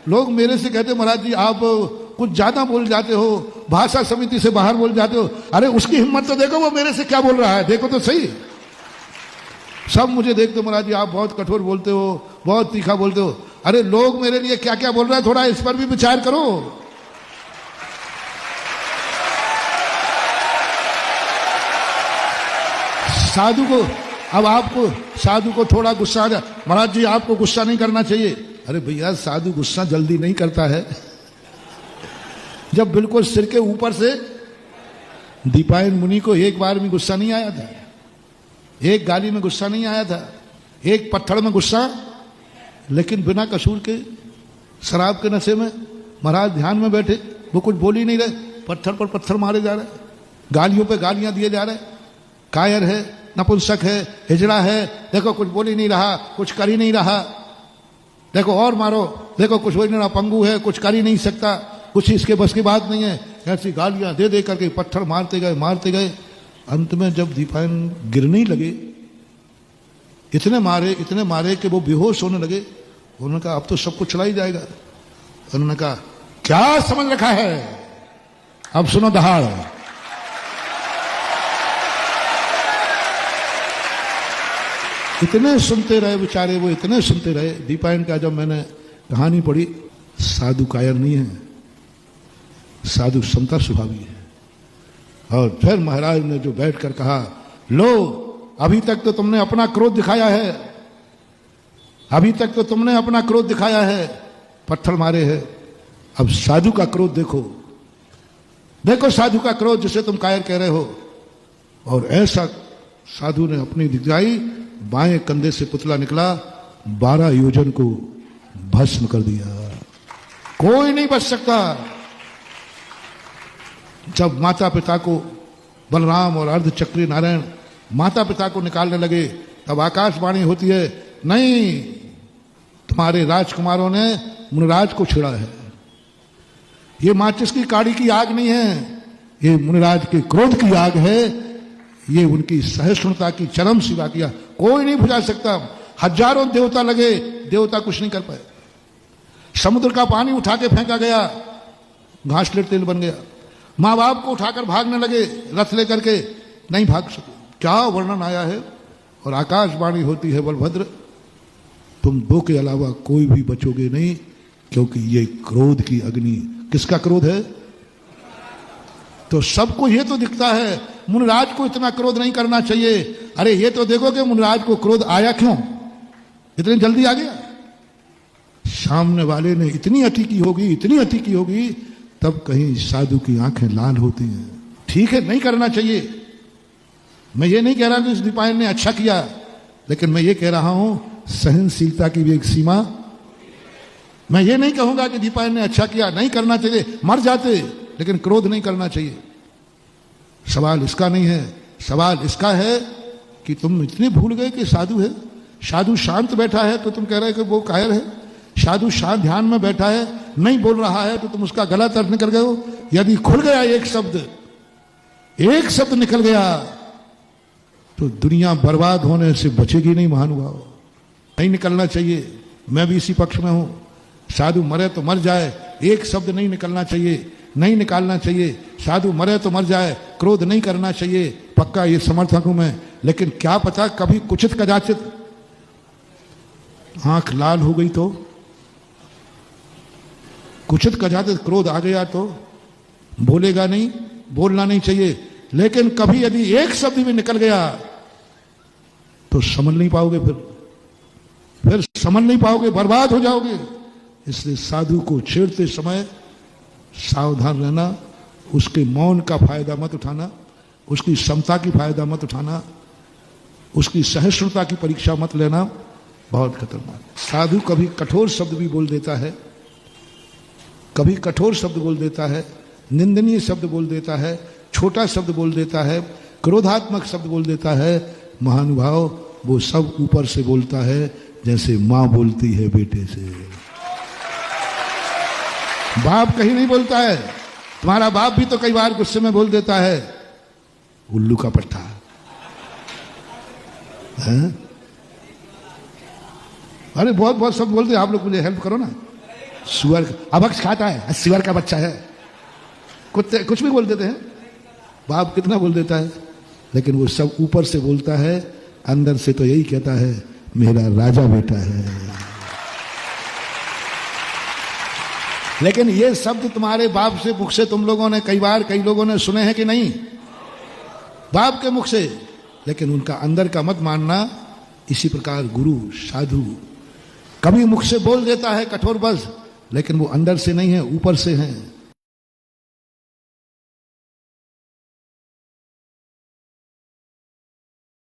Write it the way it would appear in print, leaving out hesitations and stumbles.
लोग मेरे से कहते महाराज जी आप कुछ ज्यादा बोल जाते हो, भाषा समिति से बाहर बोल जाते हो। अरे उसकी हिम्मत तो देखो, वो मेरे से क्या बोल रहा है, देखो तो सही। सब मुझे देखते महाराज जी आप बहुत कठोर बोलते हो, बहुत तीखा बोलते हो। अरे लोग मेरे लिए क्या क्या बोल रहे हैं, थोड़ा इस पर भी विचार करो। साधु को, अब आपको साधु को थोड़ा गुस्सा आ जाए, महाराज जी आपको गुस्सा नहीं करना चाहिए। अरे भैया साधु गुस्सा जल्दी नहीं करता है। जब बिल्कुल सिर के ऊपर से दीपायन मुनि को एक बार में गुस्सा नहीं आया था, एक गाली में गुस्सा नहीं आया था, एक पत्थर में गुस्सा, लेकिन बिना कसूर के शराब के नशे में महाराज ध्यान में बैठे, वो कुछ बोल ही नहीं रहे, पत्थर पर पत्थर मारे जा रहे, गालियों पे गालियां दिए जा रहे। कायर है, नपुंसक है, हिजड़ा है, देखो कुछ बोल ही नहीं रहा, कुछ कर ही नहीं रहा, देखो और मारो, देखो कुछ हो ही नहीं रहा, पंगु है, कुछ कर ही नहीं सकता, कुछ इसके बस की बात नहीं है। ऐसी गालियां दे दे करके पत्थर मारते गए। अंत में जब दीपायन गिरने लगे, इतने मारे कि वो बेहोश होने लगे। उन्होंने कहा अब तो सब कुछ चला ही जाएगा। उन्होंने कहा क्या समझ रखा है, अब सुनो दहाड़। इतने सुनते रहे बेचारे, वो इतने सुनते रहे। दीपायन का जब मैंने कहानी पढ़ी, साधु कायर नहीं है, साधु समता स्वभावी है। और फिर महाराज ने जो बैठकर कहा, लो अभी तक तो तुमने अपना क्रोध दिखाया है, अभी तक तो तुमने अपना क्रोध दिखाया है, पत्थर मारे हैं, अब साधु का क्रोध देखो, देखो साधु का क्रोध जिसे तुम कायर कह रहे हो। और ऐसा साधु ने अपनी दिखाई, बाएं कंधे से पुतला निकला, 12 योजन को भस्म कर दिया, कोई नहीं बच सकता। जब माता पिता को, बलराम और अर्धचक्री नारायण माता पिता को निकालने लगे, तब आकाशवाणी होती है, नहीं तुम्हारे राजकुमारों ने मुनिराज को छेड़ा है, ये माचिस की काड़ी की आग नहीं है, ये मुनिराज के क्रोध की आग है, ये उनकी सहिष्णुता की चरम सेवा किया, कोई नहीं बुझा सकता। हजारों देवता लगे, देवता कुछ नहीं कर पाए। समुद्र का पानी उठा के फेंका गया, घासलेट तेल बन गया। मां बाप को उठाकर भागने लगे रथ लेकर के, नहीं भाग सके। क्या वर्णन आया है। और आकाशवाणी होती है, बलभद्र तुम दो के अलावा कोई भी बचोगे नहीं, क्योंकि ये क्रोध की अग्नि, किसका क्रोध है। तो सबको ये तो दिखता है मुनिराज को इतना क्रोध नहीं करना चाहिए। अरे ये तो देखो कि मुनिराज को क्रोध आया क्यों, इतनी जल्दी आ गया। सामने वाले ने इतनी अति की होगी, इतनी अति की होगी, तब कहीं साधु की आंखें लाल होती हैं। ठीक है, नहीं करना चाहिए। मैं ये नहीं कह रहा कि इस दीपायन ने अच्छा किया, लेकिन मैं ये कह रहा हूं सहनशीलता की भी एक सीमा। मैं ये नहीं कहूंगा कि दीपायन ने अच्छा किया, नहीं करना चाहिए, मर जाते, लेकिन क्रोध नहीं करना चाहिए। सवाल इसका नहीं है, सवाल इसका है कि तुम इतने भूल गए कि साधु है। साधु शांत बैठा है तो तुम कह रहे हो कि वो कायर है। साधु शांत ध्यान में बैठा है, नहीं बोल रहा है, तो तुम उसका गलत अर्थ निकल गए हो। यदि खुल गया एक शब्द निकल गया, तो दुनिया बर्बाद होने से बचेगी नहीं महानुभाव। नहीं निकलना चाहिए। मैं भी इसी पक्ष में हूं। साधु मरे तो मर जाए, एक शब्द नहीं निकलना चाहिए, नहीं निकालना चाहिए। साधु मरे तो मर जाए, क्रोध नहीं करना चाहिए, पक्का ये समर्थक हूं मैं। लेकिन क्या पता कभी कुचित कदाचित आंख लाल हो गई तो, कुचित कदाचित क्रोध आ गया तो बोलेगा नहीं, बोलना नहीं चाहिए। लेकिन कभी यदि एक शब्द भी निकल गया तो समझ नहीं पाओगे, फिर समझ नहीं पाओगे, बर्बाद हो जाओगे। इसलिए साधु को छेड़ते समय सावधान रहना, उसके मौन का फायदा मत उठाना, उसकी समता की फायदा मत उठाना, उसकी सहिष्णुता की परीक्षा मत लेना, बहुत खतरनाक। साधु कभी कठोर शब्द भी बोल देता है, कभी कठोर शब्द बोल देता है, निंदनीय शब्द बोल देता है, छोटा शब्द बोल देता है, क्रोधात्मक शब्द बोल देता है। महानुभाव वो सब ऊपर से बोलता है, जैसे मां बोलती है बेटे से। बाप कहीं नहीं बोलता है। तुम्हारा बाप भी तो कई बार गुस्से में बोल देता है, उल्लू का पट्टा है? अरे बहुत बहुत शब्द बोलते हैं। आप लोग मुझे हेल्प करो ना, सुअर अभक्ष खाता है, सुअर का बच्चा है। कुत्ते कुछ भी बोल देते हैं, बाप कितना बोल देता है, लेकिन वो सब ऊपर से बोलता है, अंदर से तो यही कहता है मेरा राजा बेटा है। लेकिन ये शब्द तुम्हारे बाप से मुख से तुम लोगों ने कई लोगों ने सुने हैं कि नहीं? बाप के मुख से। लेकिन उनका अंदर का मत मानना। इसी प्रकार गुरु साधु कभी मुख से बोल देता है कठोर बस, लेकिन वो अंदर से नहीं है, ऊपर से है।